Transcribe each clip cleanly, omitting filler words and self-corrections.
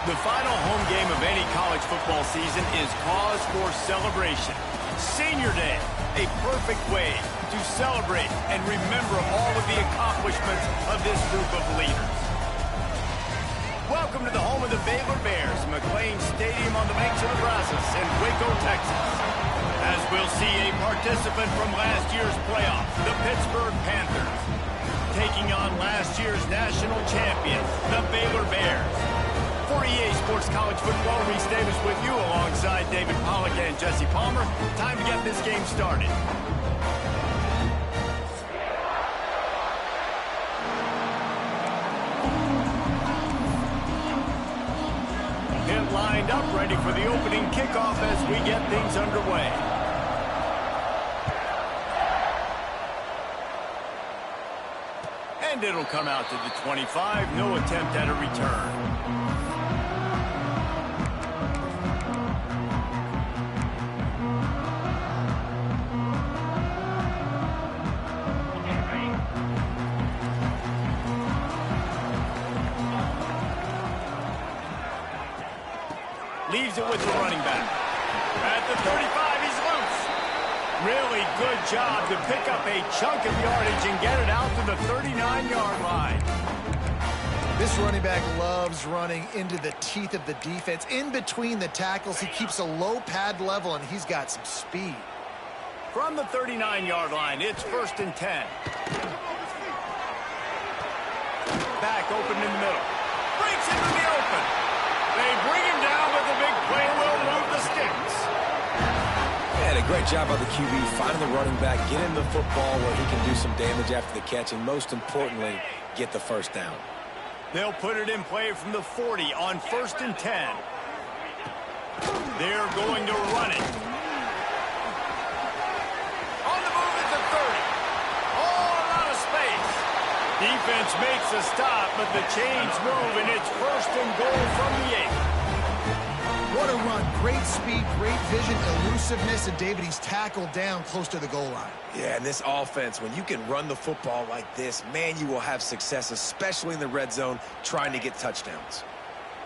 The final home game of any college football season is cause for celebration. Senior Day, a perfect way to celebrate and remember all of the accomplishments of this group of leaders. Welcome to the home of the Baylor Bears, McLean Stadium on the banks of the Brazos in Waco, Texas. As we'll see a participant from last year's playoff, the Pittsburgh Panthers, taking on last year's national champions, the Baylor Bears. For EA Sports College Football, Reese Davis with you alongside David Pollack and Jesse Palmer. Time to get this game started. Get lined up, ready for the opening kickoff as we get things underway. And it'll come out to the 25. No attempt at a return. Leaves it with the running back. At the 35, he's loose. Really good job to pick up a chunk of yardage and get it out to the 39-yard line. This running back loves running into the teeth of the defense. In between the tackles, he keeps a low pad level, and he's got some speed. From the 39-yard line, it's 1st and 10. Back open in the middle. Breaks into the open. They bring him down, but the big play will move the sticks. Yeah, a great job by the QB finding the running back, getting the football where he can do some damage after the catch, and most importantly, get the first down. They'll put it in play from the 40 on 1st and 10. They're going to run it. On the move at the 30. All out of space. Defense makes a stop, but the chains move, and it's 1st and goal from the 8. What a run. Great speed, great vision, elusiveness, and David, he's tackled down close to the goal line. Yeah, and this offense, when you can run the football like this, man, you will have success, especially in the red zone, trying to get touchdowns.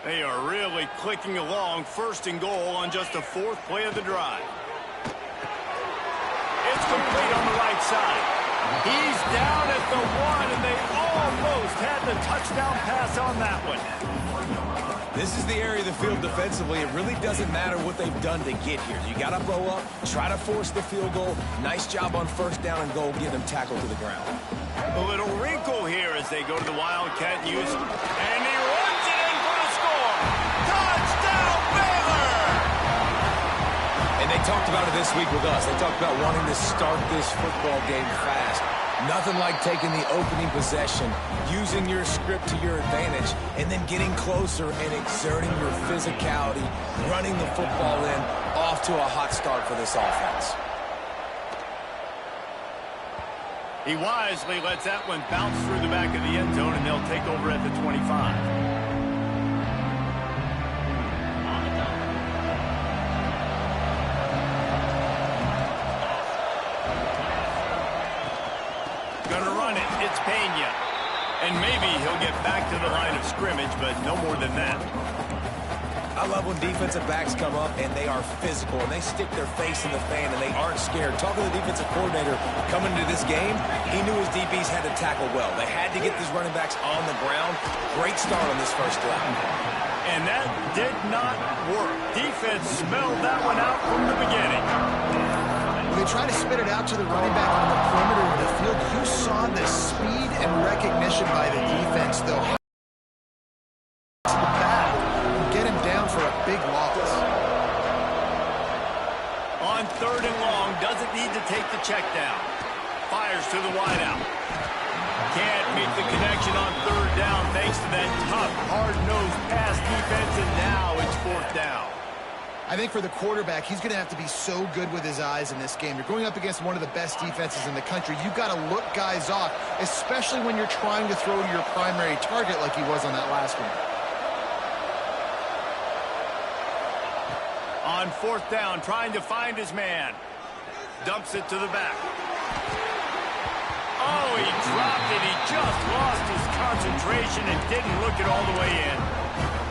They are really clicking along. 1st and goal on just the 4th play of the drive. It's complete on the right side. He's down at the 1, and they almost had the touchdown pass on that one. This is the area of the field defensively. It really doesn't matter what they've done to get here. You got to blow up, try to force the field goal. Nice job on 1st down and goal, getting them tackled to the ground. A little wrinkle here as they go to the Wildcat use. And he runs it in for the score. Touchdown, Baylor! And they talked about it this week with us. They talked about wanting to start this football game fast. Nothing like taking the opening possession, using your script to your advantage, and then getting closer and exerting your physicality, running the football in, off to a hot start for this offense. He wisely lets that one bounce through the back of the end zone, and they'll take over at the 25. It's Pena. And maybe he'll get back to the line of scrimmage, but no more than that. I love when defensive backs come up and they are physical and they stick their face in the fan and they aren't scared. Talking to the defensive coordinator coming into this game, he knew his DBs had to tackle well. They had to get these running backs on the ground. Great start on this 1st drive. And that did not work. Defense smelled that one out from the beginning. They try to spit it out to the running back on the perimeter of the field. You saw the speed and recognition by the defense, though. To the back and get him down for a big loss. On 3rd and long, doesn't need to take the check down. Fires to the wideout. Can't make the connection on 3rd down thanks to that tough, hard-nosed pass defense, and now it's 4th down. I think for the quarterback, he's going to have to be so good with his eyes in this game. You're going up against one of the best defenses in the country. You've got to look guys off, especially when you're trying to throw to your primary target like he was on that last one. On 4th down, trying to find his man. Dumps it to the back. Oh, he dropped it. He just lost his concentration and didn't look it all the way in.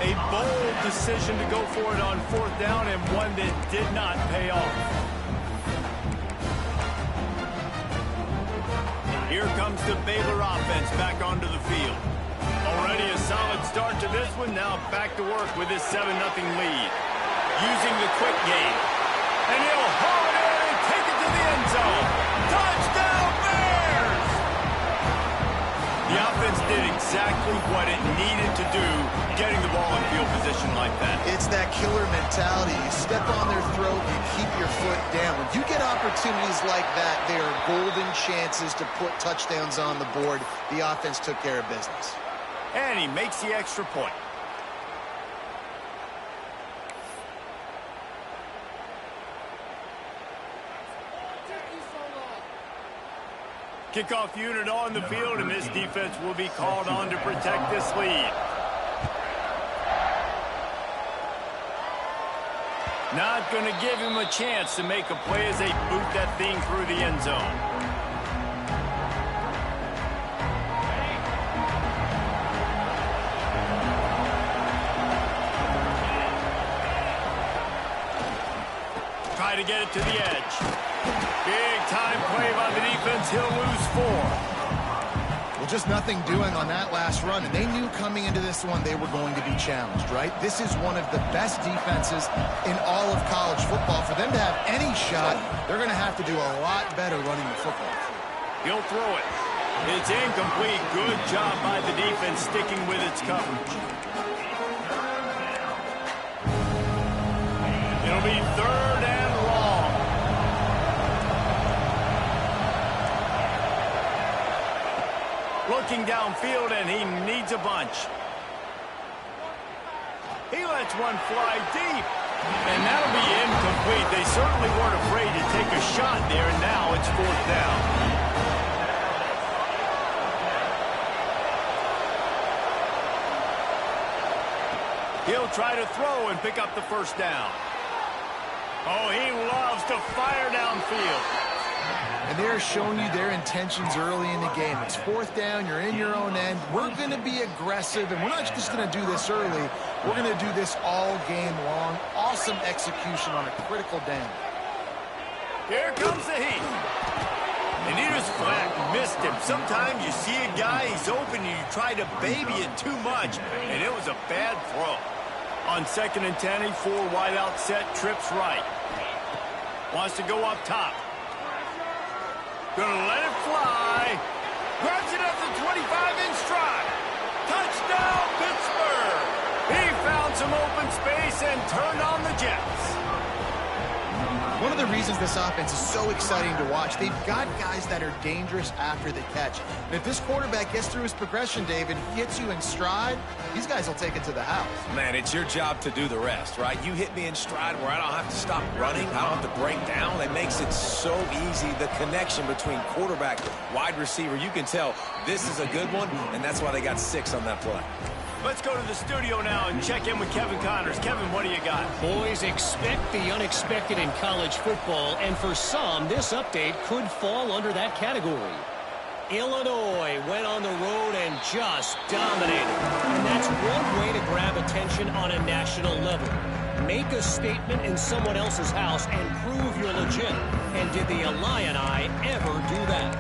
A bold decision to go for it on 4th down, and one that did not pay off. Here comes the Baylor offense back onto the field. Already a solid start to this one. Now back to work with this 7-0 lead. Using the quick game. And he'll haul it in and take it to the end zone. Touchdown, Bears! The offense did exactly what it needed to do, getting the ball in field position like that. It's that killer mentality. You step on their throat, you keep your foot down. When you get opportunities like that, they are golden chances to put touchdowns on the board. The offense took care of business. And he makes the extra point. Kickoff unit on the field, and this defense will be called on to protect this lead. Not going to give him a chance to make a play as they boot that thing through the end zone. Try to get it to the edge. Big time play by the defense. He'll lose 4. Well, just nothing doing on that last run, and they knew coming into this one they were going to be challenged, right? This is one of the best defenses in all of college football. For them to have any shot, they're going to have to do a lot better running the football. He'll throw it. It's incomplete. Good job by the defense sticking with its coverage. It'll be 3rd and long. Looking downfield, and he needs a bunch. He lets one fly deep. And that'll be incomplete. They certainly weren't afraid to take a shot there, and now it's 4th down. He'll try to throw and pick up the 1st down. Oh, he loves to fire downfield. And they're showing you their intentions early in the game. It's 4th down. You're in your own end. We're going to be aggressive, and we're not just going to do this early. We're going to do this all game long. Awesome execution on a critical down. Here comes the heat. And he just flat missed him. Sometimes you see a guy, he's open, and you try to baby it too much, and it was a bad throw. On 2nd and 10, a 4 wide out set, trips right. Wants to go up top. Gonna let it fly. Grabs it at the 25 in stride. Touchdown, Pittsburgh. He found some open space and turned on the Jets. One of the reasons this offense is so exciting to watch, they've got guys that are dangerous after the catch. And if this quarterback gets through his progression, David, gets you in stride, these guys will take it to the house. Man, it's your job to do the rest, right? You hit me in stride where I don't have to stop running. I don't have to break down. It makes it so easy. The connection between quarterback, wide receiver, you can tell this is a good one, and that's why they got 6 on that play. Let's go to the studio now and check in with Kevin Connors. Kevin, what do you got? Boys, expect the unexpected in college football, and for some, this update could fall under that category. Illinois went on the road and just dominated. And that's one way to grab attention on a national level. Make a statement in someone else's house and prove you're legit. And did the Illini ever do that?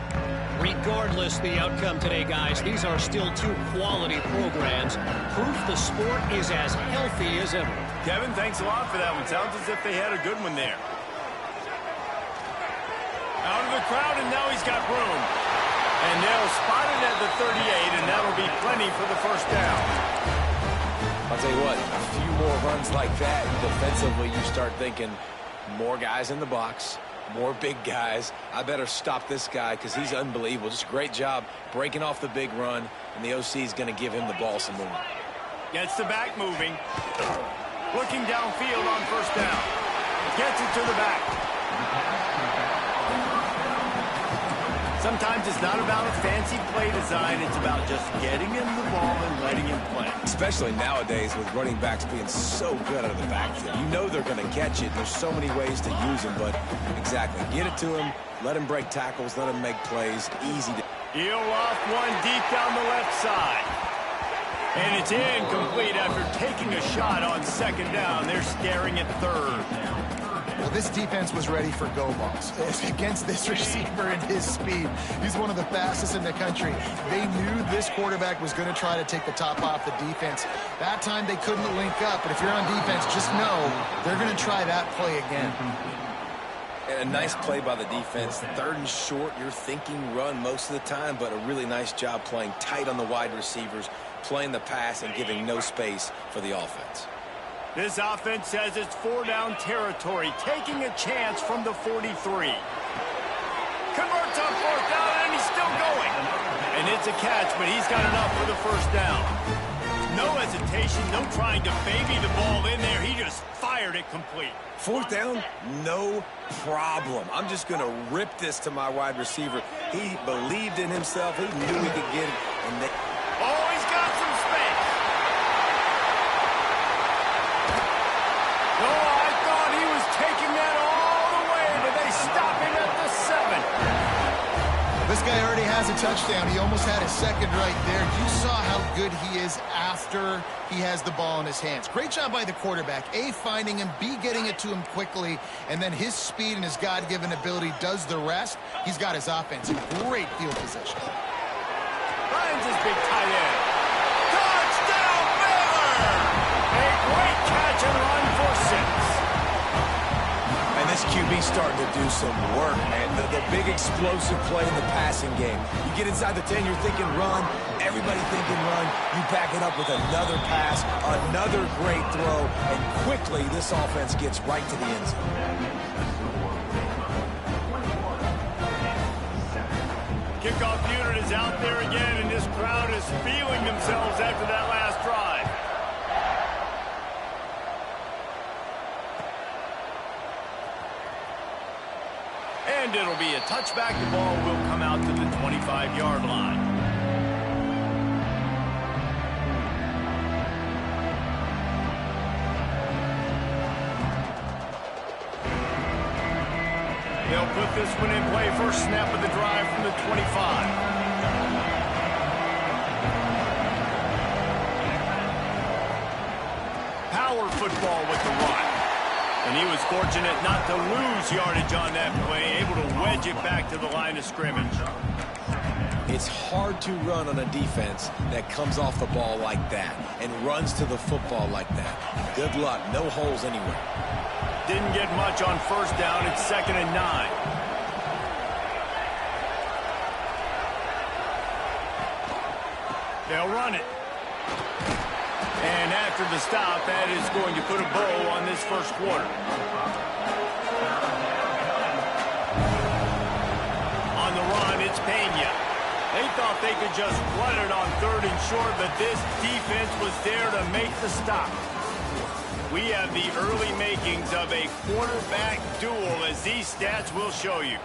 Regardless the outcome today, guys, these are still 2 quality programs. Proof the sport is as healthy as ever. Kevin, thanks a lot for that one. Sounds as if they had a good one there. Out of the crowd, and now he's got room. And they'll spot it at the 38, and that'll be plenty for the 1st down. I'll tell you what, a few more runs like that, defensively you start thinking more guys in the box, more big guys. I better stop this guy because he's unbelievable. Just a great job breaking off the big run, and the OC is going to give him the ball some more. Gets the back moving. Looking downfield on 1st down. Gets it to the back. Sometimes it's not about a fancy play design. It's about just getting him the ball and letting him play. Especially nowadays with running backs being so good out of the backfield. You know they're going to catch it. There's so many ways to use them, but exactly. Get it to him. Let him break tackles. Let him make plays. Easy to... He'll off one deep down the left side. And it's incomplete after taking a shot on second down. They're staring at third. Well, this defense was ready for go balls against this receiver and his speed. He's one of the fastest in the country. They knew this quarterback was going to try to take the top off the defense. That time they couldn't link up, but if you're on defense, just know they're going to try that play again. And a nice play by the defense. Third and short, you're thinking run most of the time, but a really nice job playing tight on the wide receivers, playing the pass and giving no space for the offense. This offense says it's 4-down territory, taking a chance from the 43. Converts on 4th down, and he's still going. And it's a catch, but he's got enough for the first down. No hesitation, no trying to baby the ball in there. He just fired it complete. 4th down, no problem. I'm just going to rip this to my wide receiver. He believed in himself. He knew he could get it. And oh, he's got some space. Oh, I thought he was taking that all the way, but they stop him at the 7. This guy already has a touchdown. He almost had his second right there. You saw how good he is after he has the ball in his hands. Great job by the quarterback. A, finding him, B, getting it to him quickly, and then his speed and his God-given ability does the rest. He's got his offense in great field position. Finds his big tight end. Touchdown, Baylor! A great catch and run for 6. And this QB's starting to do some work, man. The big explosive play in the passing game. You get inside the 10, you're thinking run. Everybody thinking run. You back it up with another pass, another great throw, and quickly this offense gets right to the end zone. Kickoff unit is out there again, and this crowd is feeling themselves after that last drive. And it'll be a touchback. The ball will come out to the 25-yard line. They'll put this one in play. First snap of the drive from the 25. Power football with the run. And he was fortunate not to lose yardage on that play, able to wedge it back to the line of scrimmage. It's hard to run on a defense that comes off the ball like that and runs to the football like that. Good luck. No holes anywhere. Didn't get much on first down. It's 2nd and 9. They'll run it. And after the stop, that is going to put a bow on this first quarter. On the run, it's Pena. They thought they could just run it on 3rd and short, but this defense was there to make the stop. We have the early makings of a quarterback duel, as these stats will show you.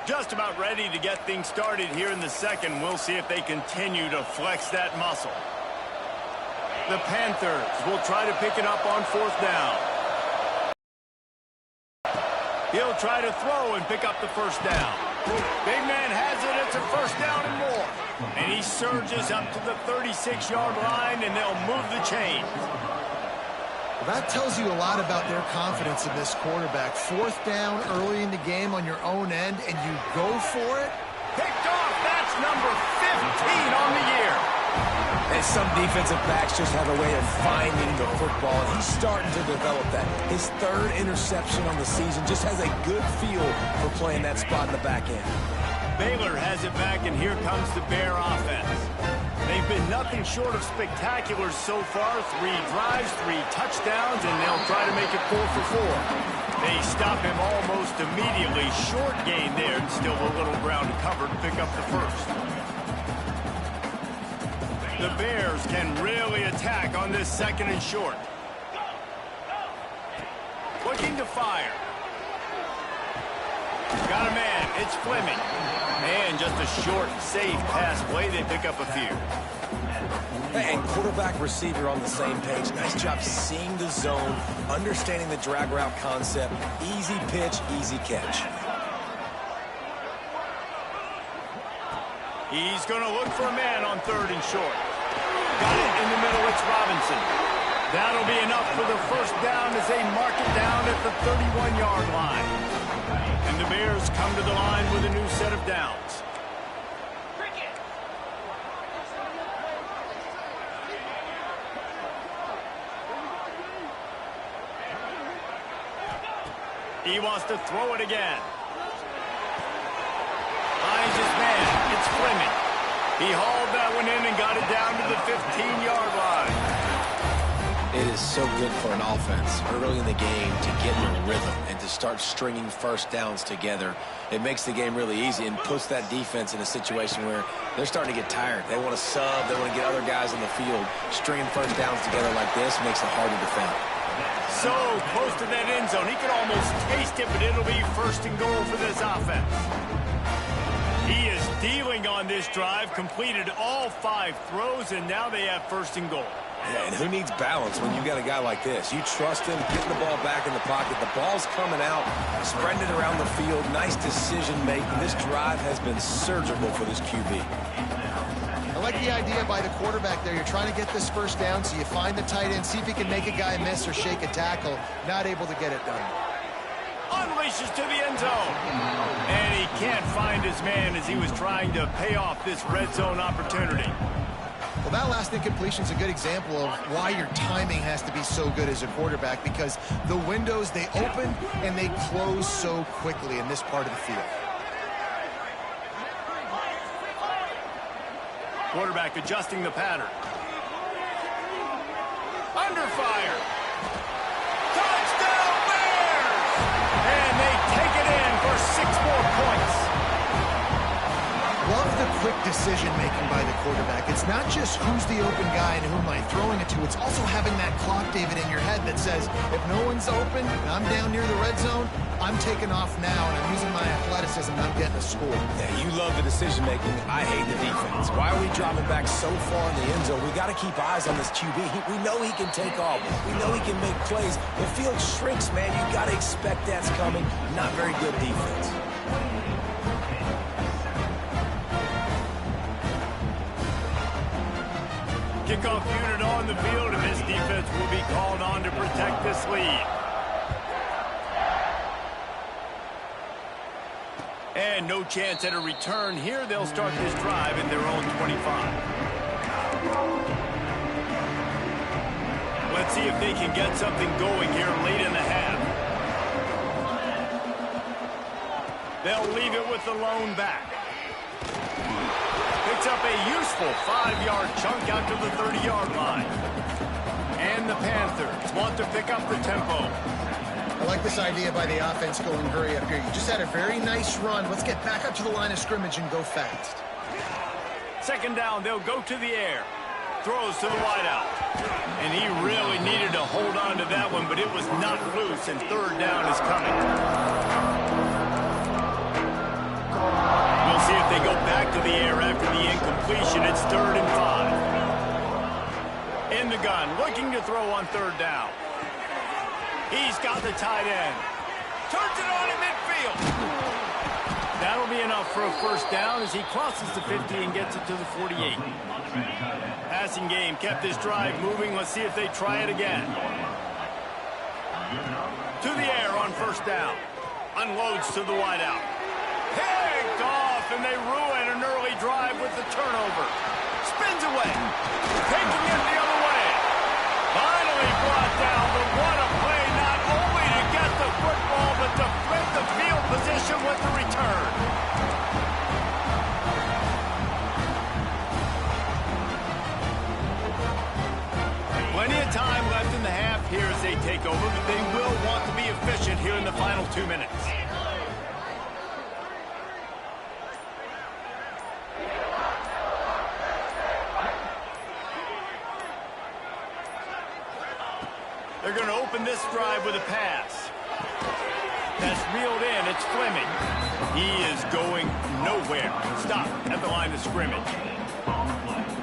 Just about ready to get things started here in the second. We'll see if they continue to flex that muscle. The Panthers will try to pick it up on 4th down. He'll try to throw and pick up the first down. Big man has it. It's a first down and more. And he surges up to the 36-yard line, and they'll move the chain. Well, that tells you a lot about their confidence in this quarterback. 4th down early in the game on your own end, and you go for it. Picked off. That's number 15 on the year. And some defensive backs just have a way of finding the football, and he's starting to develop that. His 3rd interception on the season just has a good feel for playing that spot in the back end. Baylor has it back, and here comes the Bear offense. They've been nothing short of spectacular so far. 3 drives, 3 touchdowns, and they'll try to make it 4 for 4. They stop him almost immediately. Short gain there, and still a little ground to cover to pick up the first. The Bears can really attack on this 2nd and short. Looking to fire. Got a man. It's Fleming. And just a short, safe pass play. They pick up a few. And quarterback receiver on the same page. Nice job seeing the zone, understanding the drag route concept. Easy pitch, easy catch. He's going to look for a man on 3rd and short. Got it in the middle. It's Robinson. That'll be enough for the first down as they mark it down at the 31-yard line. And the Bears come to the line with a new set of downs. He wants to throw it again. Finds his man. It's Fleming. He hauled that one in and got it down to the 15-yard line. It is so good for an offense early in the game to get in a rhythm and to start stringing first downs together. It makes the game really easy and puts that defense in a situation where they're starting to get tired. They want to sub. They want to get other guys on the field. Stringing first downs together like this makes it hard to defend. So close to that end zone. He could almost taste it, but it'll be first and goal for this offense. He is dealing on this drive, completed all 5 throws, and now they have first and goal. Yeah, and who needs balance when you got a guy like this? You trust him, getting the ball back in the pocket. The ball's coming out, spreading it around the field. Nice decision-making. This drive has been surgical for this QB. I like the idea by the quarterback there. You're trying to get this first down, so you find the tight end, see if he can make a guy miss or shake a tackle. Not able to get it done. Unleashes to the end zone. And he can't find his man as he was trying to pay off this red zone opportunity. Well, that last incompletion is a good example of why your timing has to be so good as a quarterback, because the windows, they open and they close so quickly in this part of the field. Quarterback adjusting the pattern. Under fire. Touchdown Bears! And they take it in for 6 more points. Love the quick decision-making by the quarterback. It's not just who's the open guy and who am I throwing it to. It's also having that clock, David, in your head that says, if no one's open and I'm down near the red zone, I'm taking off now and I'm using my athleticism and I'm getting a score. Yeah, you love the decision-making. I hate the defense. Why are we dropping back so far in the end zone? We got to keep eyes on this QB. We know he can take off. We know he can make plays. The field shrinks, man. You got to expect that's coming. Not very good defense. Kickoff unit on the field, and this defense will be called on to protect this lead. And no chance at a return here. They'll start this drive in their own 25. Let's see if they can get something going here late in the half. They'll leave it with the lone back. Picks up a useful 5-yard chunk out to the 30-yard line. And the Panthers want to pick up the tempo. I like this idea by the offense going hurry up here. You just had a very nice run. Let's get back up to the line of scrimmage and go fast. Second down, they'll go to the air. Throws to the wideout. And he really needed to hold on to that one, but it was not loose, and third down is coming. We'll see if they go back to the air after the incompletion. It's 3rd and 5. In the gun, looking to throw on third down. He's got the tight end. Turns it on in midfield. That'll be enough for a first down as he crosses the 50 and gets it to the 48. Passing game kept this drive moving. Let's see if they try it again. To the air on first down. Unloads to the wideout. Picked off, and they ruin an early drive with the turnover. Spins away. Taking it the other way. Finally brought down, but what a play, not only to get the football, but to flip the field position with the return. Plenty of time left in the half here as they take over, but they will want to be efficient here in the final 2 minutes. They're going to open this drive with a pass. That's reeled in. It's Fleming. He is going nowhere. Stop at the line of scrimmage.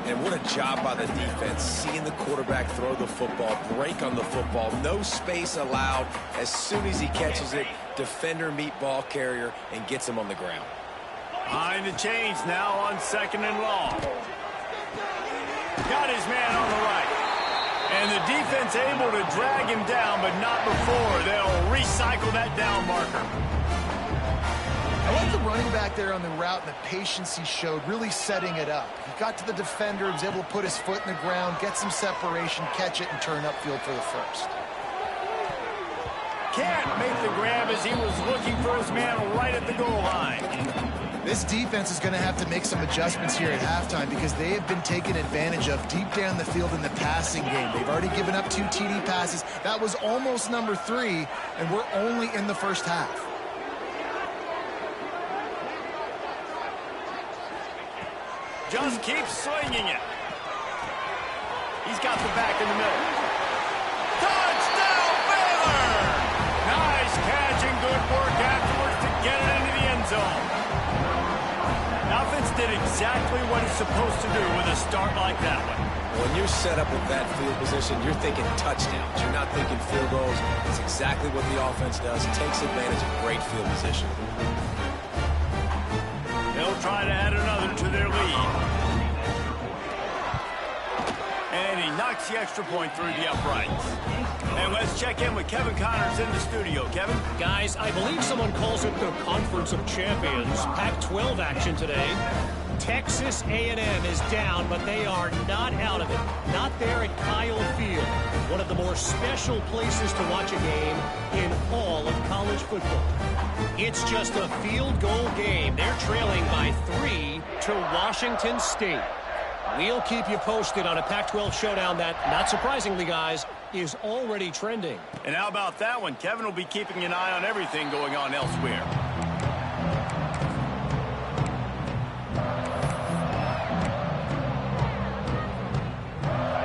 And what a job by the defense, seeing the quarterback throw the football, break on the football, no space allowed. As soon as he catches it, defender meet ball carrier and gets him on the ground. Behind the chains now on 2nd and long. got his man on the right. And the defense able to drag him down, but not before they'll recycle that down marker. I like the running back there on the route and the patience he showed, really setting it up. He got to the defender, was able to put his foot in the ground, get some separation, catch it, and turn upfield for the first. Can't make the grab as he was looking for his man right at the goal line. This defense is going to have to make some adjustments here at halftime because they have been taken advantage of deep down the field in the passing game. They've already given up 2 TD passes. That was almost number 3, and we're only in the first half. Just keeps swinging it. He's got the back in the middle. Touchdown, Baylor! Nice catch and good work afterwards to get it into the end zone. Offense did exactly what it's supposed to do with a start like that one. When you're set up with that field position, you're thinking touchdowns. You're not thinking field goals. It's exactly what the offense does. It takes advantage of great field position. They'll try to add another to their lead. And he knocks the extra point through the uprights. And let's check in with Kevin Connors in the studio. Kevin? Guys, I believe someone calls it the Conference of Champions. Pac-12 action today. Texas A&M is down, but they are not out of it. Not there at Kyle Field. One of the more special places to watch a game in all of college football. It's just a field goal game. They're trailing by 3 to Washington State. We'll keep you posted on a Pac-12 showdown that, not surprisingly, guys, is already trending. And how about that one? Kevin will be keeping an eye on everything going on elsewhere.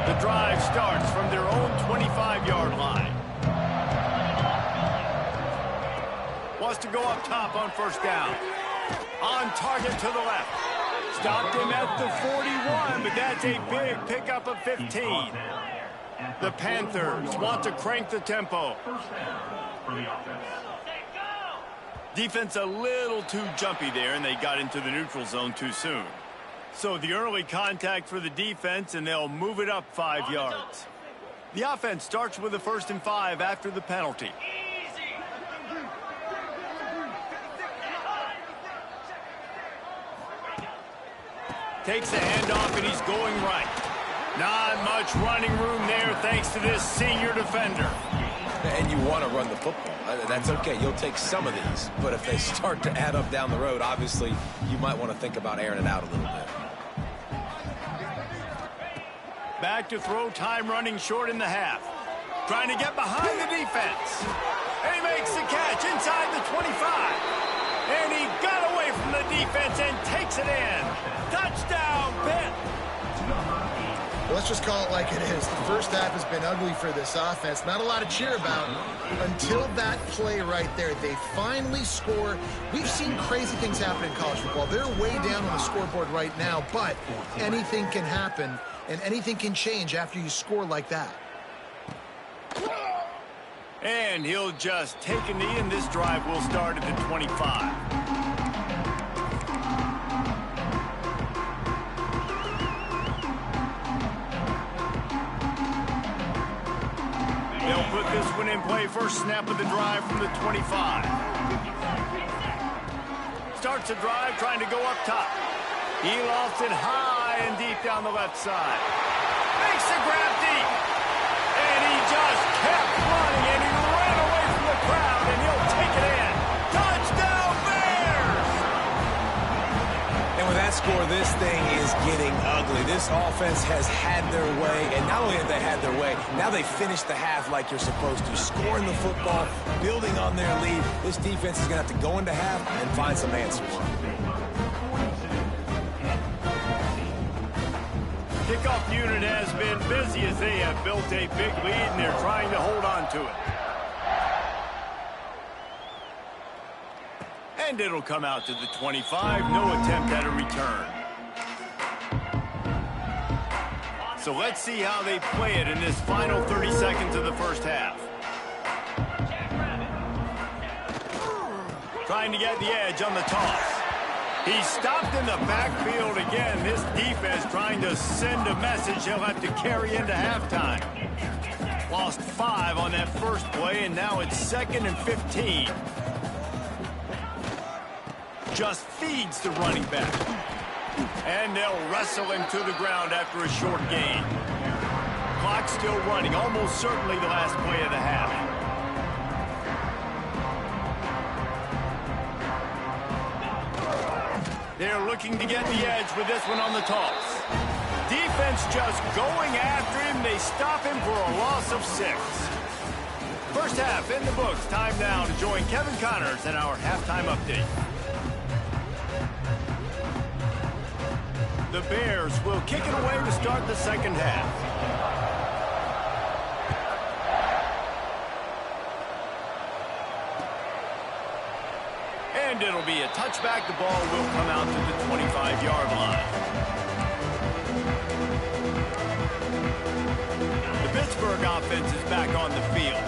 The drive starts from their own 25-yard line. Wants to go up top on first down. On target to the left. Stopped him at the 41, but that's a big pickup of 15. The Panthers want to crank the tempo. Defense a little too jumpy there, and they got into the neutral zone too soon. So the early contact for the defense, and they'll move it up 5 yards. The offense starts with a 1st and 5 after the penalty. Takes a handoff, and he's going right. Not much running room there thanks to this senior defender. And you want to run the football. That's okay. You'll take some of these. But if they start to add up down the road, obviously, you might want to think about airing it out a little bit. Back to throw, time running short in the half. Trying to get behind the defense. And he makes the catch inside the 25. And he got away from the defense and takes it in. Touchdown, Pitt. Let's just call it like it is. The first half has been ugly for this offense. Not a lot to cheer about until that play right there. They finally score. We've seen crazy things happen in college football. They're way down on the scoreboard right now, but anything can happen, and anything can change after you score like that. And he'll just take a knee, and this drive will start at the 25. They'll put this one in play. First snap of the drive from the 25. Starts a drive trying to go up top. He lofts it high and deep down the left side. Makes the grab deep. And he just kept running, and he ran away from the crowd, and he'll take it in. Touchdown, Bears! And with that score, this thing is getting ugly. This offense has had their way, and not only have they had their way, now they finished the half like you're supposed to, scoring the football, building on their lead. This defense is going to have to go into half and find some answers. Kickoff unit has been busy as they have built a big lead, and they're trying to hold on to it. And it'll come out to the 25. No attempt at a return. So let's see how they play it in this final 30 seconds of the first half. Trying to get the edge on the toss. He's stopped in the backfield again. This defense defense trying to send a message he'll have to carry into halftime. Lost 5 on that first play, and now it's 2nd and 15. Just feeds the running back. And they'll wrestle him to the ground after a short gain. Clock still running, almost certainly the last play of the half. They're looking to get the edge with this one on the toss. Defense just going after him. They stop him for a loss of 6. First half in the books. Time now to join Kevin Connors in our halftime update. The Bears will kick it away to start the second half. And it'll be a touchback. The ball will come out to the 25-yard line. The Pittsburgh offense is back on the field.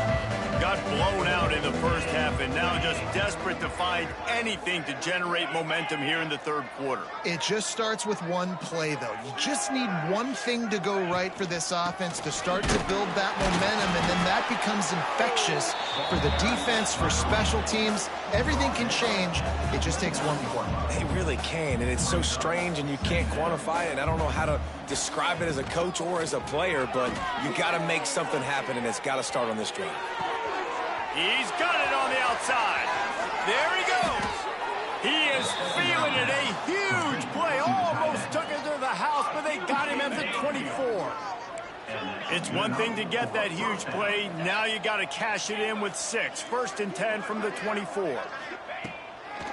Got blown out in the first half and now just desperate to find anything to generate momentum here in the third quarter. It just starts with one play, though. You just need one thing to go right for this offense to start to build that momentum, and then that becomes infectious for the defense, for special teams. Everything can change. It just takes one play. They really can, and it's so strange, and you can't quantify it. I don't know how to describe it as a coach or as a player, but you got to make something happen, and it's got to start on this drive. He's got it on the outside. There he goes. He is feeling it. A huge play. Almost took it to the house, but they got him at the 24. It's one thing to get that huge play. Now you got to cash it in with 6. 1st and 10 from the 24.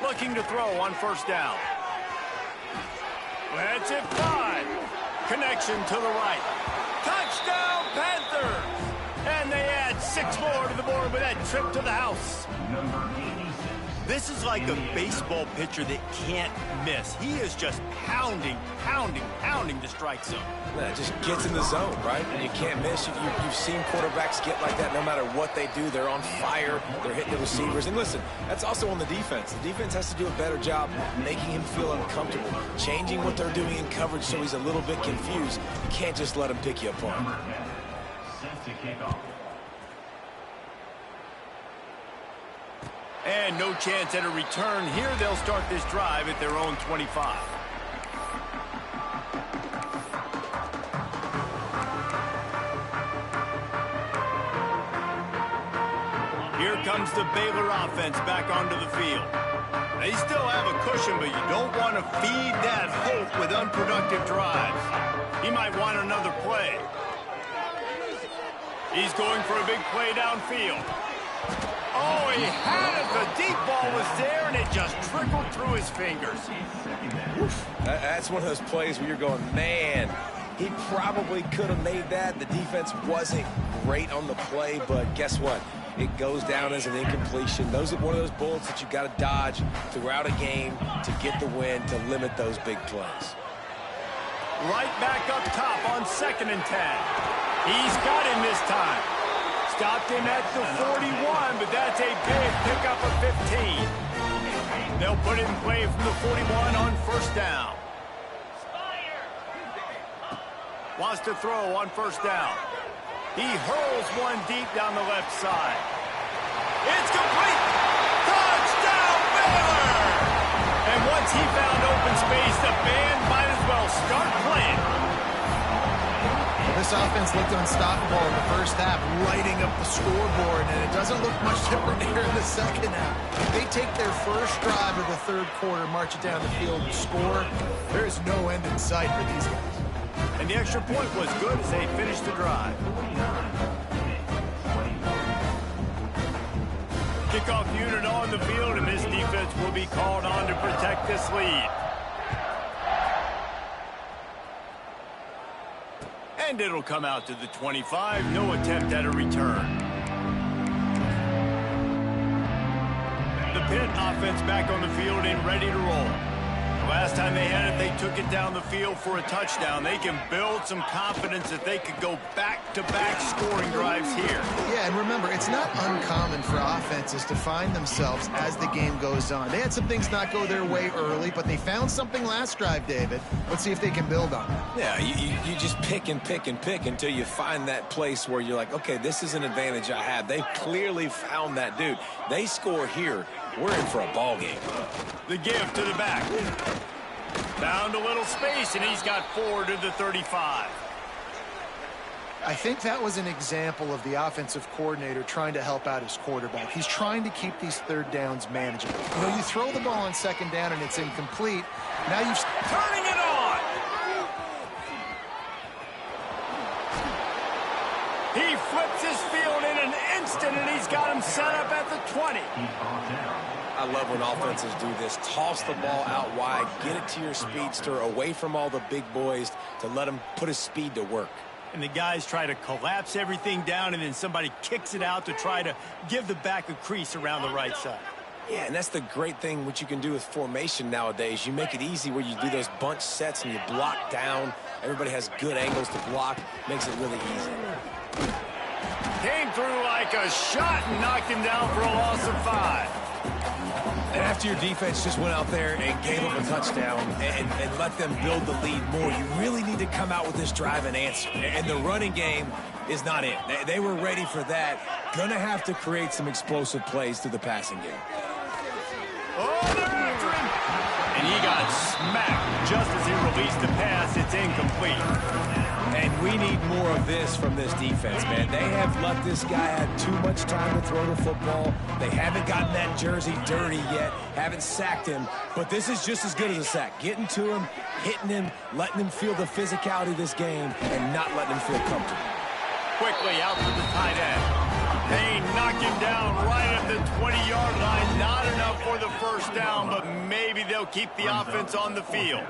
Looking to throw on first down. Let's it fly. Connection to the right. Touchdown, Panthers. And they add 6 more to the board with that trip to the house. This is like a baseball pitcher that can't miss. He is just pounding the strike zone. Yeah, it just gets in the zone, right? And you can't miss. You've seen quarterbacks get like that no matter what they do. They're on fire. They're hitting the receivers. And listen, that's also on the defense. The defense has to do a better job making him feel uncomfortable, changing what they're doing in coverage so he's a little bit confused. You can't just let him pick you apart. And no chance at a return here. They'll start this drive at their own 25. Here comes the Baylor offense back onto the field. They still have a cushion, but you don't want to feed that hope with unproductive drives. He might want another play. He's going for a big play downfield. Oh, he had it. The deep ball was there, and it just trickled through his fingers. That's one of those plays where you're going, man, he probably could have made that. The defense wasn't great on the play, but guess what? It goes down as an incompletion. Those are one of those bullets that you got to dodge throughout a game to get the win, to limit those big plays. Right back up top on 2nd and 10. He's got him this time. Stopped him at the 41, but that's a big pickup of 15. They'll put it in play from the 41 on first down. Wants to throw on first down. He hurls one deep down the left side. It's complete. Touchdown, Baylor! And once he found open space, the band might as well start playing. This offense looked unstoppable in the first half, lighting up the scoreboard, and it doesn't look much different here in the second half. If they take their first drive of the third quarter, march it down the field, and score, there is no end in sight for these guys. And the extra point was good as they finished the drive. Kickoff unit on the field, and this defense will be called on to protect this lead. And it'll come out to the 25. No attempt at a return. The Pitt offense back on the field and ready to roll. The last time they had it, they took work it down the field for a touchdown, they can build some confidence that they could go back-to-back scoring drives here. Yeah, and remember, it's not uncommon for offenses to find themselves as the game goes on. They had some things not go their way early, but they found something last drive, David. Let's see if they can build on it. Yeah, you just pick and pick and pick until you find that place where you're like, okay, this is an advantage I have. They clearly found that dude. They score here, we're in for a ball game. The give to the back. Found a little space, and he's got 4 to the 35. I think that was an example of the offensive coordinator trying to help out his quarterback. He's trying to keep these third downs manageable. You know, you throw the ball on second down and it's incomplete. Now you've... Turning it on! He flips his field in an instant, and he's got him set up at the 20. I love when offenses do this. Toss the ball out wide, get it to your speedster, away from all the big boys to let him put his speed to work. And the guys try to collapse everything down, and then somebody kicks it out to try to give the back a crease around the right side. Yeah, and that's the great thing what you can do with formation nowadays. You make it easy where you do those bunch sets and you block down. Everybody has good angles to block. Makes it really easy. Came through like a shot and knocked him down for a loss of 5. And after your defense just went out there and gave up a touchdown and let them build the lead more, you really need to come out with this drive and answer. And the running game is not it. They were ready for that. Gonna have to create some explosive plays through the passing game. Oh, they're after him! And he got smacked just as he released the pass. It's incomplete. And we need more of this from this defense, man. They have let this guy have too much time to throw the football. They haven't gotten that jersey dirty yet, haven't sacked him, but this is just as good as a sack. Getting to him, hitting him, letting him feel the physicality of this game, and not letting him feel comfortable. Quickly out to the tight end. Payne knocked him down right at the 20-yard line. Not enough for the first down, but maybe they'll keep the offense on the field.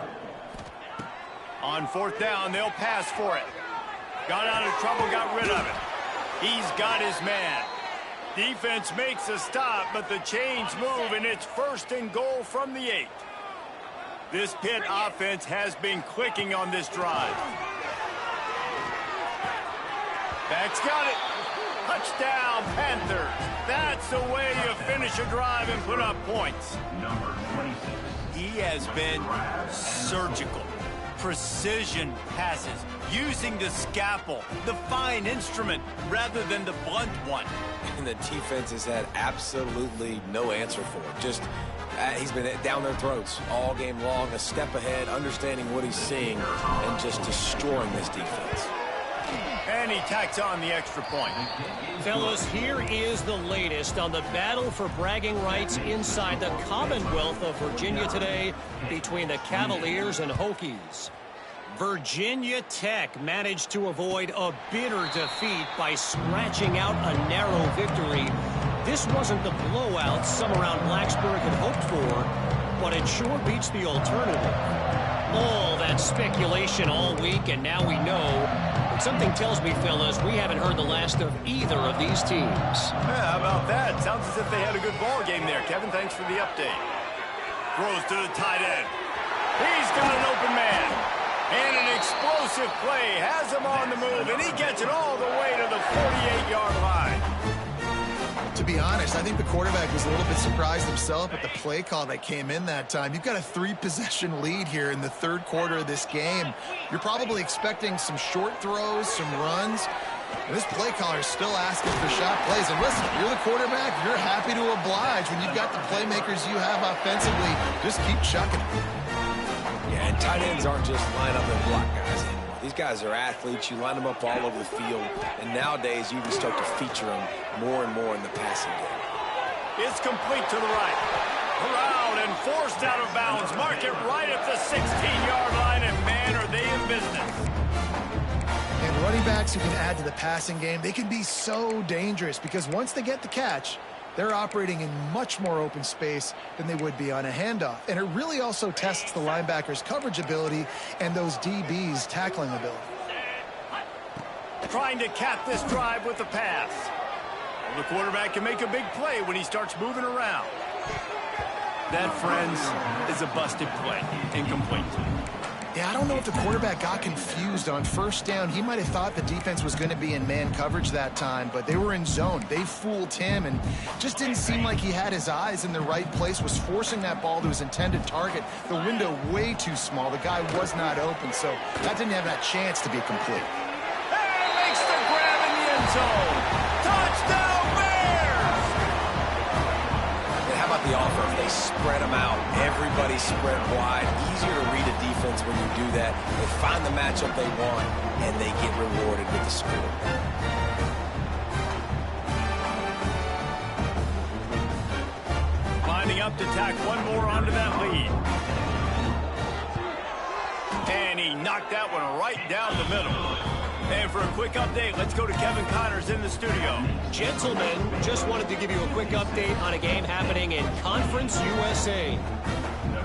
On 4th down, they'll pass for it. Got out of trouble, got rid of it. He's got his man. Defense makes a stop, but the chains move, and it's 1st and goal from the 8. This Pitt offense has been clicking on this drive. Back's got it. Touchdown, Panthers. That's the way you finish a drive and put up points. He has been surgical. Precision passes, using the scalpel, the fine instrument, rather than the blunt one. And the defense has had absolutely no answer for him. Just, he's been down their throats all game long, a step ahead, understanding what he's seeing, and just destroying this defense. And he tacks on the extra point. Fellas, here is the latest on the battle for bragging rights inside the Commonwealth of Virginia today between the Cavaliers and Hokies. Virginia Tech managed to avoid a bitter defeat by scratching out a narrow victory. This wasn't the blowout some around Blacksburg had hoped for, but it sure beats the alternative. All that speculation all week, and now we know. But something tells me, fellas, we haven't heard the last of either of these teams. Yeah, how about that? Sounds as if they had a good ball game there. Kevin, thanks for the update. Throws to the tight end. He's got an open man. And an explosive play has him on the move, and he gets it all the way to the 48-yard line. To be honest, I think the quarterback was a little bit surprised himself at the play call that came in that time. You've got a 3-possession lead here in the 3rd quarter of this game. You're probably expecting some short throws, some runs. And this play caller is still asking for shot plays. And listen, you're the quarterback. You're happy to oblige when you've got the playmakers you have offensively. Just keep chucking it. Yeah, and tight ends aren't just line up and block guys anymore. These guys are athletes. You line them up all over the field. And nowadays, you can start to feature them more and more in the passing game. It's complete to the right. Around and forced out of bounds. Mark it right at the 16-yard line. And man, are they in business. And running backs who can add to the passing game, they can be so dangerous because once they get the catch, they're operating in much more open space than they would be on a handoff. And it really also tests the linebacker's coverage ability and those DBs' tackling ability. Trying to cap this drive with the pass. The quarterback can make a big play when he starts moving around. That, friends, is a busted play. Incomplete. Yeah, I don't know if the quarterback got confused on first down. He might have thought the defense was going to be in man coverage that time, but they were in zone. They fooled him and just didn't seem like he had his eyes in the right place, was forcing that ball to his intended target. The window way too small. The guy was not open, so that didn't have that chance to be complete. And makes the grab in the end zone. Touchdown, Bears! And how about the offense? They spread them out. Everybody spread wide. Easier to read a defense when you do that. They find the matchup they want, and they get rewarded with the score. Lining up to tack one more onto that lead. And he knocked that one right down the middle. And for a quick update, let's go to Kevin Connors in the studio. Gentlemen, just wanted to give you a quick update on a game happening in Conference USA.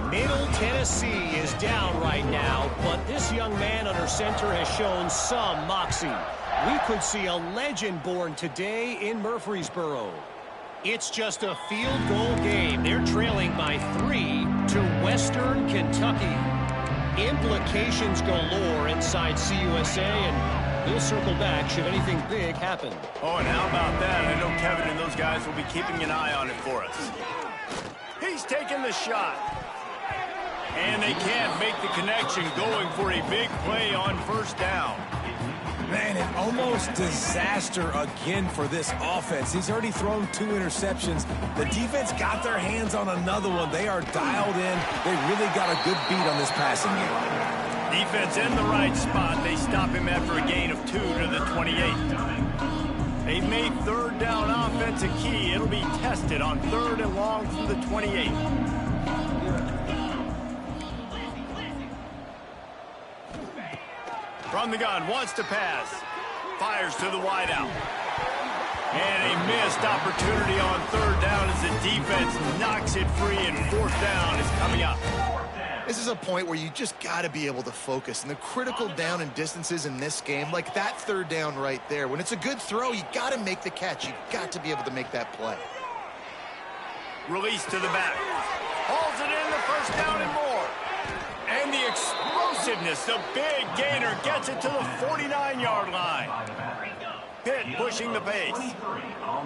Middle Tennessee is down right now, but this young man under center has shown some moxie. We could see a legend born today in Murfreesboro. It's just a field goal game. They're trailing by 3 to Western Kentucky. Implications galore inside CUSA, and he'll circle back should anything big happen. Oh, and how about that? I know Kevin and those guys will be keeping an eye on it for us. He's taking the shot. And they can't make the connection, going for a big play on first down. Man, an almost disaster again for this offense. He's already thrown 2 interceptions. The defense got their hands on another one. They are dialed in. They really got a good beat on this passing game. Defense in the right spot. They stop him after a gain of 2 to the 28. They've made third down offense a key. It'll be tested on 3rd and long from the 28. From the gun, wants to pass. Fires to the wideout. And a missed opportunity on 3rd down as the defense knocks it free, and 4th down is coming up. This is a point where you just got to be able to focus. And the critical down and distances in this game, like that 3rd down right there, when it's a good throw, you got to make the catch. You got to be able to make that play. Release to the back. Hauls it in, the 1st down and more. And the explosiveness, the big gainer gets it to the 49-yard line. Pitt pushing the pace.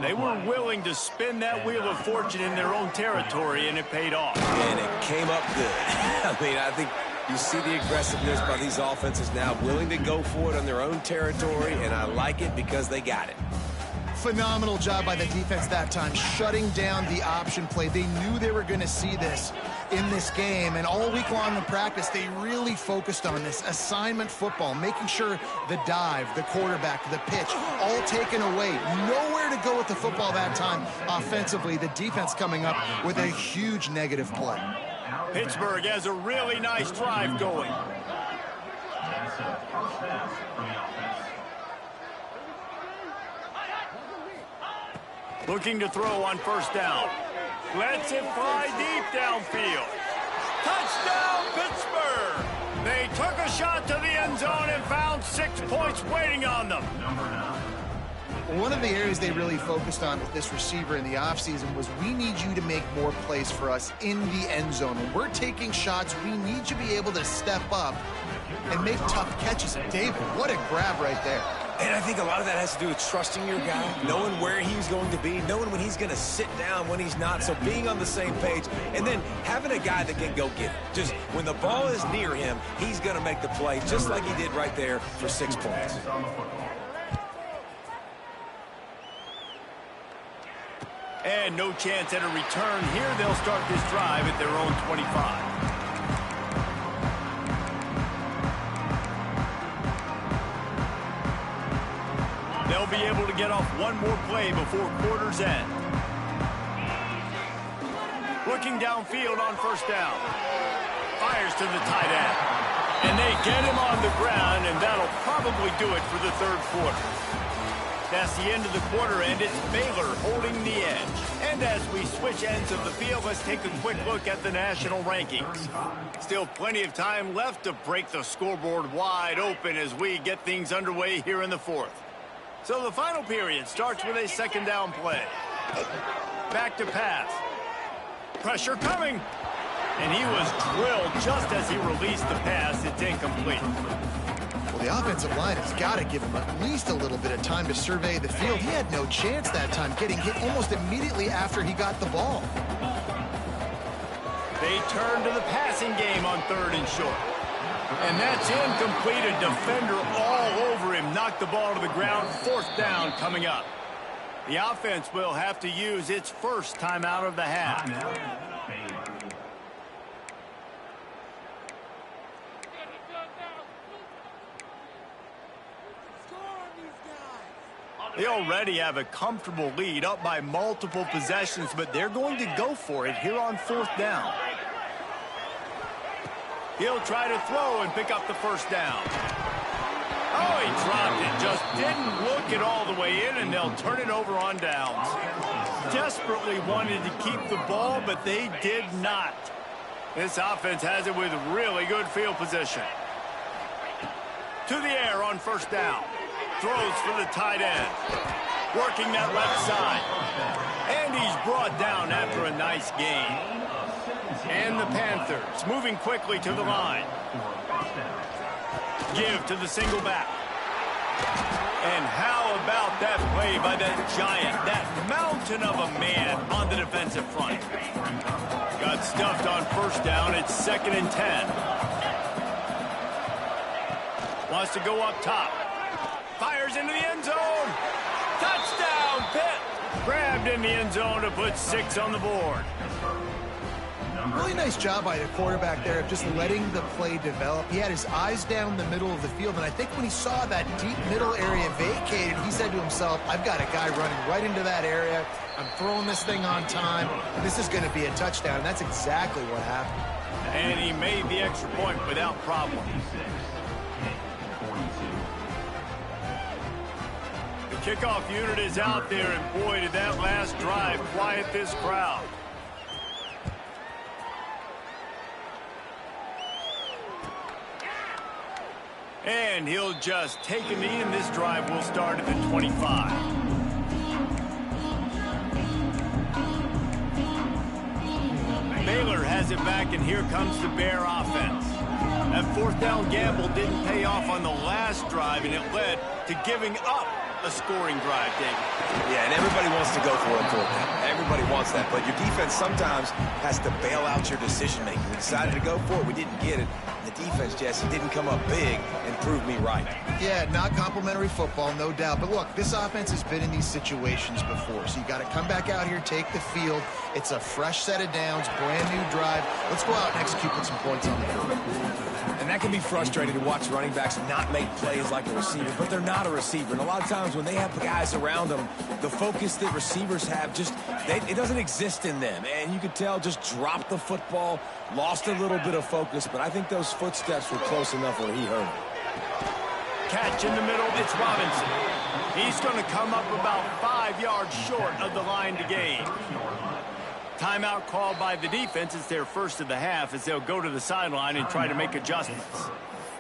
They were willing to spin that wheel of fortune in their own territory, and it paid off. And it came up good. I mean, I think you see the aggressiveness by these offenses now, willing to go for it on their own territory, and I like it because they got it. Phenomenal job by the defense that time, shutting down the option play. They knew they were going to see this in this game, and all week long in practice, they really focused on this assignment football, making sure the dive, the quarterback, the pitch, all taken away. Nowhere to go with the football that time offensively. The defense coming up with a huge negative play. Pittsburgh has a really nice drive going. Looking to throw on 1st down. Lets it fly deep downfield. Touchdown, Pittsburgh! They took a shot to the end zone and found 6 points waiting on them. One of the areas they really focused on with this receiver in the offseason was, we need you to make more plays for us in the end zone. When we're taking shots, we need you to be able to step up and make tough catches. David, what a grab right there. And I think a lot of that has to do with trusting your guy, knowing where he's going to be, knowing when he's going to sit down, when he's not, so being on the same page, and then having a guy that can go get it. Just when the ball is near him, he's going to make the play, just like he did right there for 6 points. And no chance at a return here. They'll start this drive at their own 25. They'll be able to get off one more play before quarter's end. Looking downfield on 1st down. Fires to the tight end. And they get him on the ground, and that'll probably do it for the 3rd quarter. That's the end of the quarter, and it's Baylor holding the edge. And as we switch ends of the field, let's take a quick look at the national rankings. Still plenty of time left to break the scoreboard wide open as we get things underway here in the 4th. So the final period starts with a 2nd down play. Back to pass. Pressure coming. And he was drilled just as he released the pass. It's incomplete. Well, the offensive line has got to give him at least a little bit of time to survey the field. He had no chance that time, getting hit almost immediately after he got the ball. They turn to the passing game on 3rd and short. And that's incomplete. A defender all over him. Knocked the ball to the ground. 4th down coming up. The offense will have to use its first timeout of the half. They already have a comfortable lead, up by multiple possessions, but they're going to go for it here on 4th down. He'll try to throw and pick up the 1st down. Oh, he dropped it. Just didn't look it all the way in, and they'll turn it over on downs. Desperately wanted to keep the ball, but they did not. This offense has it with really good field position. To the air on 1st down. Throws for the tight end. Working that left side. And he's brought down after a nice gain. And the Panthers moving quickly to the line. Give to the single back. And how about that play by that giant, that mountain of a man on the defensive front. Got stuffed on 1st down. It's 2nd and 10. Wants to go up top. Fires into the end zone. Touchdown, Pitt. Grabbed in the end zone to put 6 on the board. Really nice job by the quarterback there of just letting the play develop. He had his eyes down the middle of the field, and I think when he saw that deep middle area vacated, he said to himself, I've got a guy running right into that area. I'm throwing this thing on time. This is going to be a touchdown, and that's exactly what happened. And he made the extra point without problem. The kickoff unit is out there, and boy, did that last drive quiet this crowd. And he'll just take a knee, and this drive will start at the 25. Baylor has it back, and here comes the Bear offense. That 4th down gamble didn't pay off on the last drive, and it led to giving up a scoring drive, David. Yeah, and everybody wants to go for it, Everybody wants that, but your defense sometimes has to bail out your decision-making. We decided to go for it. We didn't get it. The defense, Jesse, didn't come up big and prove me right. Yeah, not complimentary football, no doubt. But look, this offense has been in these situations before, so you got to come back out here, take the field. It's a fresh set of downs, brand new drive. Let's go out and execute with some points on the field. And that can be frustrating to watch running backs not make plays like a receiver, but they're not a receiver. And a lot of times when they have guys around them, the focus that receivers have it doesn't exist in them. And you could tell just dropped the football, lost a little bit of focus, but I think those footsteps were close enough where he heard it. Catch in the middle, it's Robinson. He's going to come up about 5 yards short of the line to gain. Timeout called by the defense. It's their first of the half as they'll go to the sideline and try to make adjustments.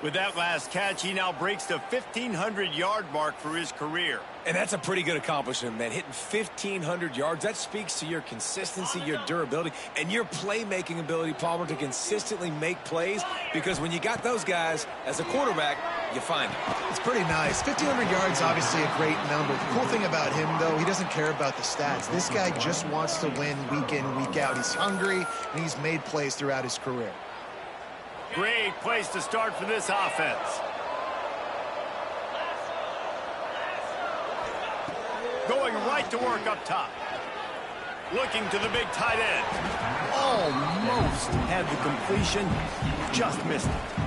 With that last catch, he now breaks the 1,500-yard mark for his career. And that's a pretty good accomplishment, man. Hitting 1,500 yards, that speaks to your consistency, your durability, and your playmaking ability, Palmer, to consistently make plays. Because when you got those guys as a quarterback, you find it. It's pretty nice. 1,500 yards, obviously a great number. The cool thing about him, though, he doesn't care about the stats. This guy just wants to win week in, week out. He's hungry, and he's made plays throughout his career. Great place to start for this offense. Going right to work up top. Looking to the big tight end. Almost had the completion. Just missed it.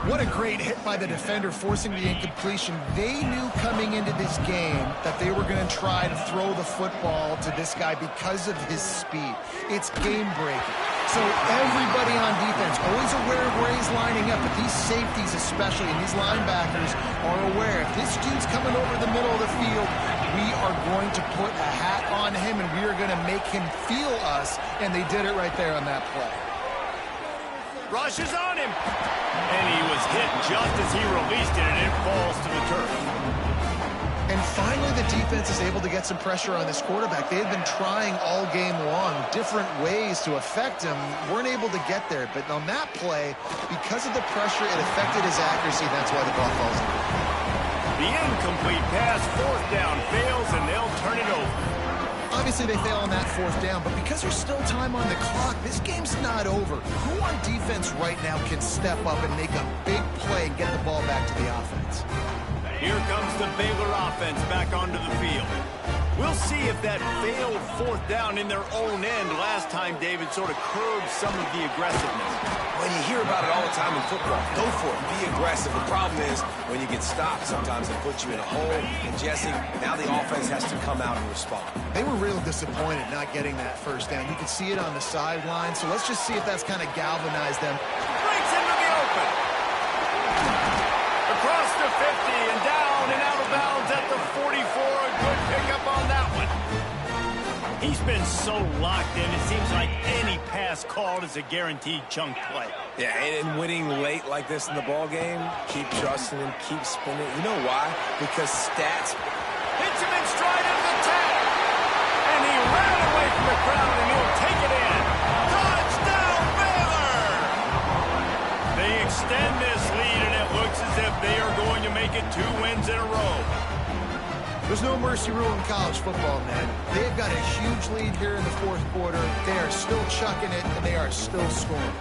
What a great hit by the defender, forcing the incompletion. They knew coming into this game that they were going to try to throw the football to this guy because of his speed. It's game-breaking. So everybody on defense, always aware of where he's lining up, but these safeties especially, and these linebackers are aware. If this dude's coming over the middle of the field, we are going to put a hat on him, and we are going to make him feel us, and they did it right there on that play. Rushes on him. And he was hit just as he released it, and it falls to the turf. And finally, the defense is able to get some pressure on this quarterback. They had been trying all game long different ways to affect him. Weren't able to get there. But on that play, because of the pressure, it affected his accuracy. That's why the ball falls in. The incomplete pass, fourth down, fails, and they'll turn it over. Obviously, they fail on that fourth down, but because there's still time on the clock, this game's not over. Who on defense right now can step up and make a big play and get the ball back to the offense? Here comes the Baylor offense back onto the field. We'll see if that failed fourth down in their own end last time, David, sort of curbed some of the aggressiveness. Well, you hear about it all the time in football. Go for it. Be aggressive. The problem is when you get stopped, sometimes it puts you in a hole. And, Jesse, now the offense has to come out and respond. They were real disappointed not getting that first down. You could see it on the sideline. So let's just see if that's kind of galvanized them. Breaks into the open. Across the 50 and down and out of bounds at the 44. A good pickup on that one. He's been so locked in, it seems like any pass called is a guaranteed chunk play. Yeah, and winning late like this in the ball game, keep trusting him, keep spinning. You know why? Because stats. Hits him in stride into the tag. And he ran away from the crowd, and he'll take it in. Touchdown, Baylor! They extend this lead, and it looks as if they are going to make it 2 wins in a row. There's no mercy rule in college football, man. They've got a huge lead here in the fourth quarter. They are still chucking it, and they are still scoring.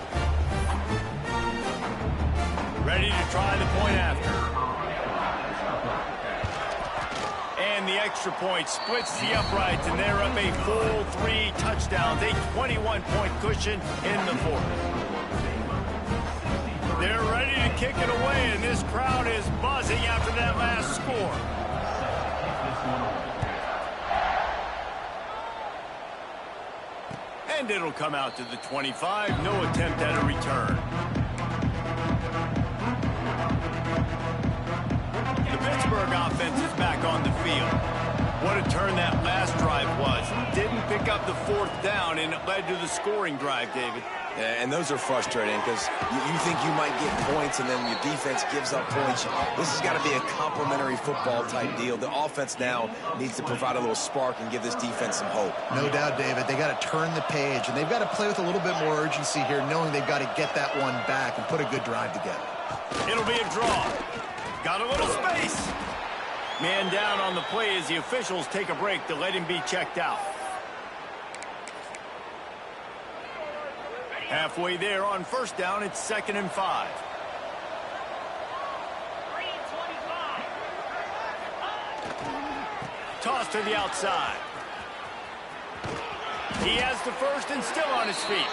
Ready to try the point after. And the extra point splits the uprights, and they're up a full 3 touchdowns, a 21-point cushion in the fourth. They're ready to kick it away, and this crowd is buzzing after that last score. And it'll come out to the 25. No attempt at a return. The Pittsburgh offense is back on the field. What a turn that last drive was. Didn't pick up the fourth down, and it led to the scoring drive, David. Yeah, and those are frustrating because you think you might get points and then your defense gives up points. This has got to be a complementary football type deal. The offense now needs to provide a little spark and give this defense some hope. No doubt, David. They got to turn the page, and they've got to play with a little bit more urgency here, knowing they've got to get that one back and put a good drive together. It'll be a draw. Got a little space. Man down on the play as the officials take a break to let him be checked out. Halfway there on first down, it's 2nd and 5. Toss to the outside. He has the first and still on his feet.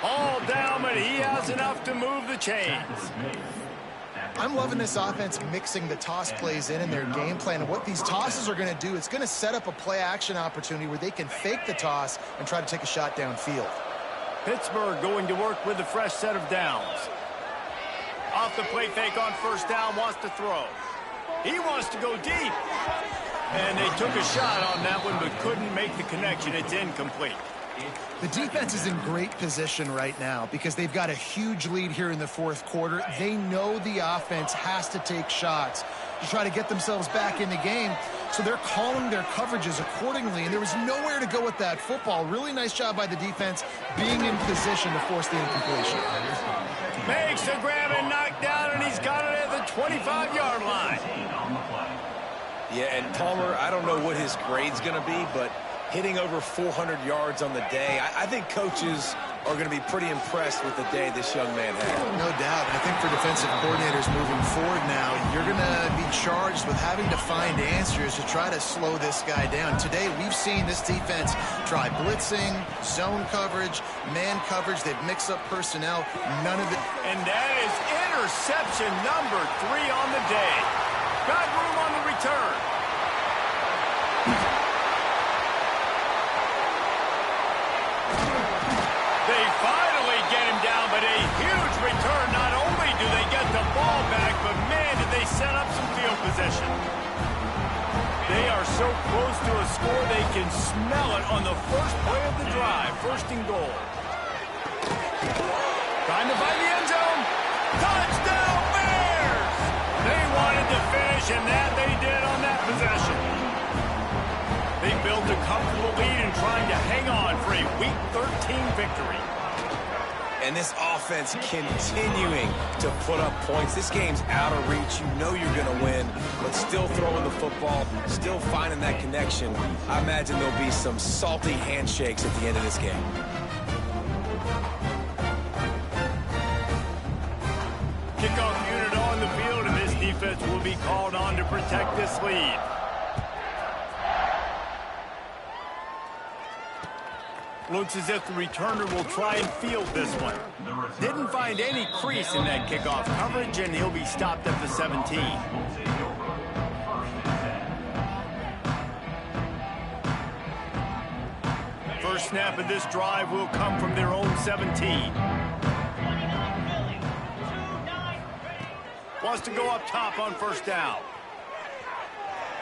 All down, but he has enough to move the chains. I'm loving this offense mixing the toss plays in their game plan. And what these tosses are going to do, it's going to set up a play-action opportunity where they can fake the toss and try to take a shot downfield. Pittsburgh going to work with a fresh set of downs. Off the play fake on first down, wants to throw. He wants to go deep. And they took a shot on that one, but couldn't make the connection. It's incomplete. The defense is in great position right now because they've got a huge lead here in the fourth quarter. They know the offense has to take shots to try to get themselves back in the game. So they're calling their coverages accordingly, and there was nowhere to go with that football. Really nice job by the defense being in position to force the incompletion. Makes the grab and knock down, and he's got it at the 25-yard line. Yeah, and Palmer, I don't know what his grade's going to be, but hitting over 400 yards on the day, I think coaches are going to be pretty impressed with the day this young man had. No doubt. I think for defensive coordinators moving forward now, you're going to be charged with having to find answers to try to slow this guy down. Today, we've seen this defense try blitzing, zone coverage, man coverage. They've mixed up personnel. None of it. And that is interception number 3 on the day. Got room on the return. They finally get him down, but a huge return. Not only do they get the ball back, but man, did they set up some field position. They are so close to a score, they can smell it on the first play of the drive. First and goal. Trying to find the end zone. Touchdown, Bears! They wanted to finish, and that they did on that possession. comfortable lead and trying to hang on for a Week 13 victory. And this offense continuing to put up points. This game's out of reach. You know you're going to win, but still throwing the football, still finding that connection. I imagine there'll be some salty handshakes at the end of this game. Kickoff unit on the field, and this defense will be called on to protect this lead. Looks as if the returner will try and field this one. Didn't find any crease in that kickoff coverage, and he'll be stopped at the 17. First snap of this drive will come from their own 17. Wants to go up top on first down.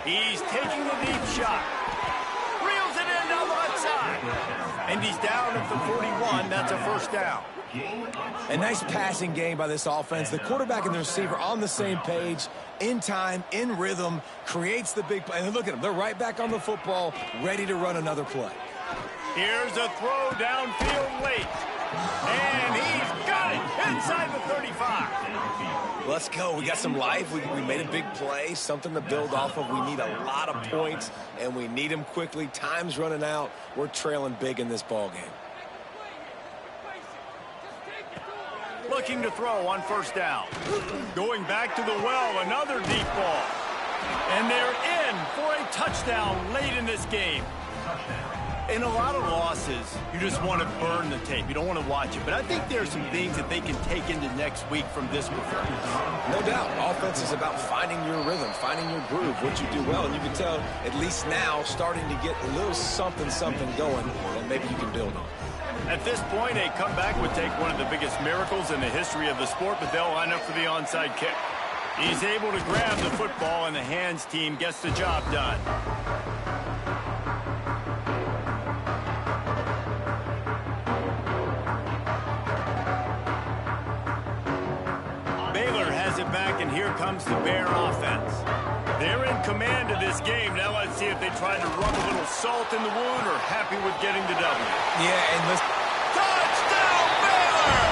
He's taking the deep shot. Reels it in down the left side. And he's down at the 41. That's a first down. A nice passing game by this offense. The quarterback and the receiver on the same page, in time, in rhythm, creates the big play. And look at them. They're right back on the football, ready to run another play. Here's a throw downfield late. And he's got it inside the 35. Let's go. We got some life. We made a big play, something to build off of. We need a lot of points, and we need them quickly. Time's running out. We're trailing big in this ball game. Looking to throw on first down. Going back to the well, another deep ball. And they're in for a touchdown late in this game. In a lot of losses, you just want to burn the tape. You don't want to watch it. But I think there are some things that they can take into next week from this performance. No doubt. Offense is about finding your rhythm, finding your groove, what you do well. And you can tell, at least now, starting to get a little something going that maybe you can build on. At this point, a comeback would take one of the biggest miracles in the history of the sport, but they'll line up for the onside kick. He's able to grab the football, and the hands team gets the job done. Back, and here comes the Bear offense. They're in command of this game. Now let's see if they try to rub a little salt in the wound or happy with getting the W. Yeah, and let's... Touchdown, Baylor!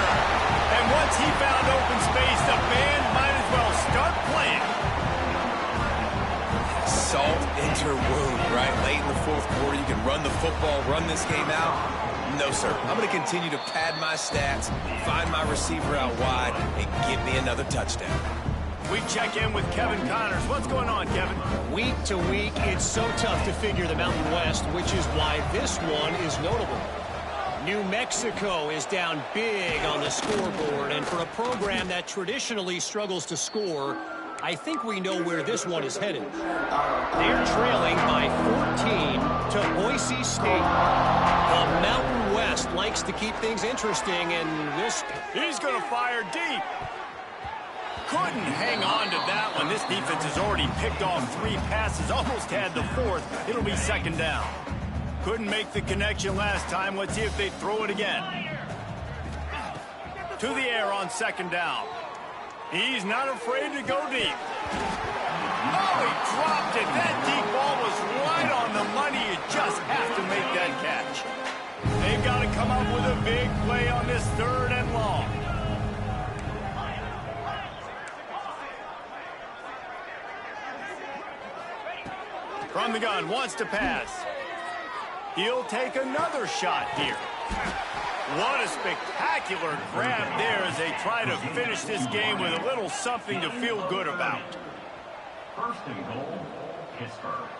And once he found open space, the band might as well start playing. Salt into wound, right? Late in the fourth quarter, you can run the football, run this game out. No, sir. I'm going to continue to pad my stats, find my receiver out wide, and give me another touchdown. We check in with Kevin Connors. What's going on, Kevin? Week to week, it's so tough to figure the Mountain West, which is why this one is notable. New Mexico is down big on the scoreboard, and for a program that traditionally struggles to score, I think we know where this one is headed. They're trailing by 14 to Boise State. The Mountain West likes to keep things interesting, and this... He's going to fire deep. Couldn't hang on to that one. This defense has already picked off 3 passes, almost had the 4th. It'll be second down. Couldn't make the connection last time. Let's see if they throw it again. To the air on second down. He's not afraid to go deep. Oh, he dropped it. That deep ball was right on the money. You just have to make that catch. They've got to come up with a big play on this 3rd and long. From the gun, wants to pass. He'll take another shot here. What a spectacular grab there as they try to finish this game with a little something to feel good about. First and goal, Pittsburgh.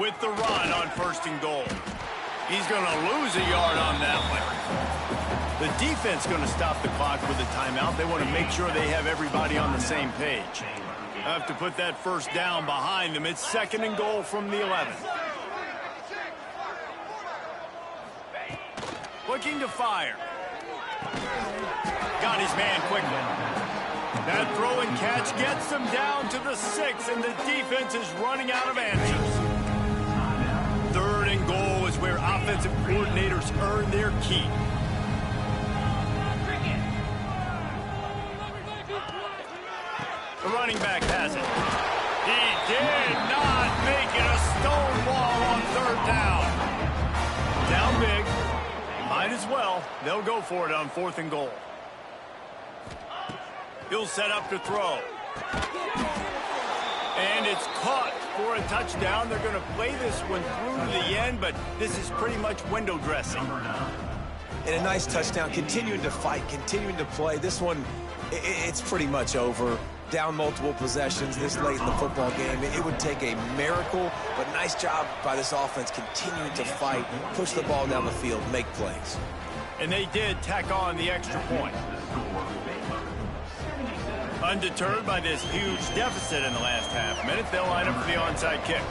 With the run on first and goal. He's going to lose a yard on that one. The defense going to stop the clock with a timeout. They want to make sure they have everybody on the same page. Have to put that first down behind them. It's second and goal from the 11. Looking to fire. Got his man quickly. That throw and catch gets them down to the 6, and the defense is running out of answers. 3rd and goal is where offensive coordinators earn their keep. The running back has it. He did not make it a stonewall on third down. Down big. Might as well. They'll go for it on 4th and goal. He'll set up to throw. And it's caught for a touchdown. They're going to play this one through to the end, but this is pretty much window dressing. And a nice touchdown, continuing to fight, continuing to play. This one, it's pretty much over. Down multiple possessions this late in the football game. It would take a miracle, but nice job by this offense continuing to fight, push the ball down the field, make plays. And they did tack on the extra point. Undeterred by this huge deficit in the last half minute, they'll line up for the onside kick.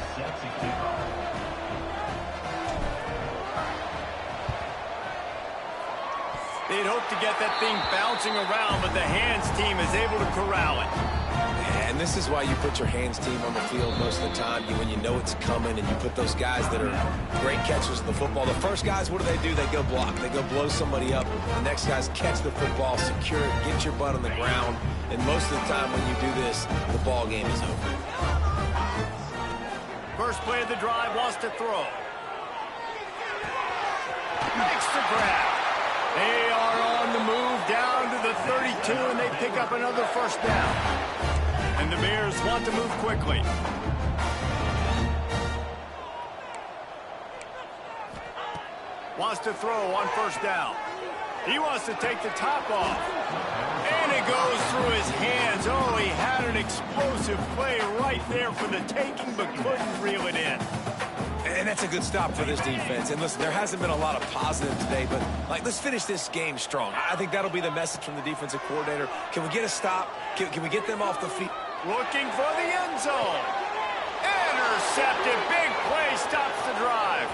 They'd hope to get that thing bouncing around, but the hands team is able to corral it. And this is why you put your hands team on the field most of the time, when you know it's coming, and you put those guys that are great catchers of the football. The first guys, what do? They go block. They go blow somebody up. The next guys catch the football, secure it, get your butt on the ground. And most of the time when you do this, the ball game is over. First play of the drive, wants to throw. Makes the grab. They are on the move down to the 32, and they pick up another first down. And the Bears want to move quickly. Wants to throw on first down. He wants to take the top off. And it goes through his hands. Oh, he had an explosive play right there for the taking, but couldn't reel it in. And that's a good stop for this defense. And listen, there hasn't been a lot of positive today, but let's finish this game strong. I think that'll be the message from the defensive coordinator. Can we get a stop? Can we get them off the feet? Looking for the end zone. Intercepted. Big play stops the drive.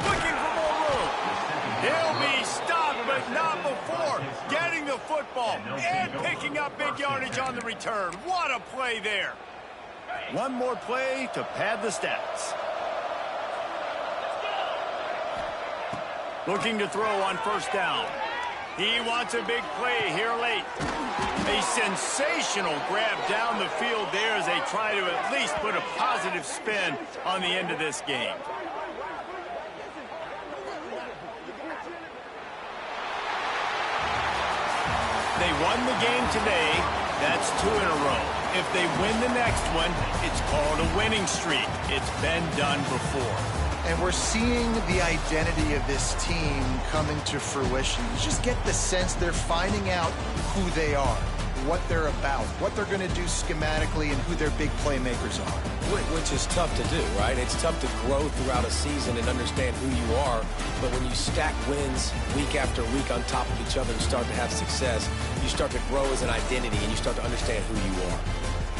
Looking for more room. He'll be stopped, but not before getting the football and picking up big yardage on the return. What a play there. One more play to pad the stats. Looking to throw on first down. He wants a big play here late. A sensational grab down the field there as they try to at least put a positive spin on the end of this game. They won the game today. That's 2 in a row. If they win the next one, it's called a winning streak. It's been done before. And we're seeing the identity of this team come into fruition. You just get the sense they're finding out who they are, what they're about, what they're going to do schematically, and who their big playmakers are. Which is tough to do, right? It's tough to grow throughout a season and understand who you are. But when you stack wins week after week on top of each other and start to have success, you start to grow as an identity and you start to understand who you are.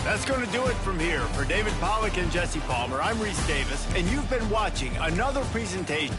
That's going to do it from here. For David Pollack and Jesse Palmer, I'm Reese Davis, and you've been watching another presentation